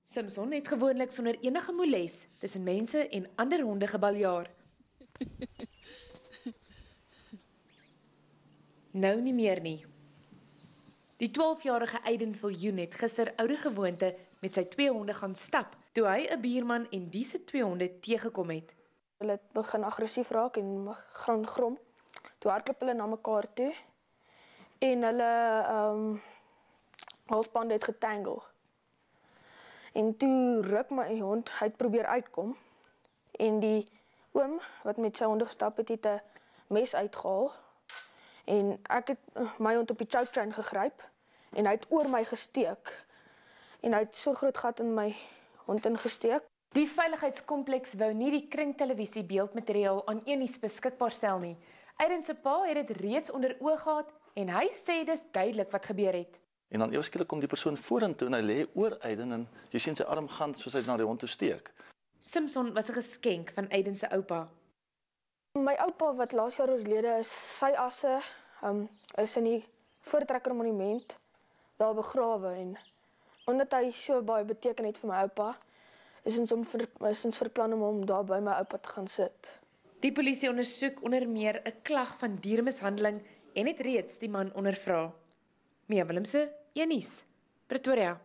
Simpson het gewoonlik sonder enige moeles tussen mense en ander honde gebaljaar. Nou nie meer nie. Die 12-jarige Aiden Viljoen het gister oudergewoonte met sy 2 honde gaan stap, toe hy 'n buurman en die se 2 honde teëgekom het. Hulle het begin aggressief raak en gaan grom. Toe hardloop hulle na mekaar toe en hulle halsbande het getangle. En toe ruk my hond, hy het probeer uitkom en die oom wat met sy honde gestap het, het 'n mes uitgehaal en ek het my hond op die choke chain gegryp en hy het oor my gesteek en hy het so groot gat in my hond ingesteek. Die veiligheidskompleks wou nie die kringtelevisie beeldmateriaal aan Enies beskikbaar stel nie. Aiden se pa het dit reeds onder oog gehad en hy sê dis duidelik wat gebeur het. En dan eers kom die persoon vorentoe en hy lê oor Aiden en jy sien sy arm gaan soos hy na die hond toe steek. Simpson was 'n geskenk van Aiden se oupa. My oupa wat laas jaar oorlede is, sy asse is in die Voortrekker Monument daar begrawe en omdat hy so baie beteken het vir my oupa, is ons verplan om hom daar by my oupa te gaan sit. Die polisie ondersoek onder meer 'n klag van diermishandeling en het reeds die man ondervra. Mia Willemse, Enies, Pretoria.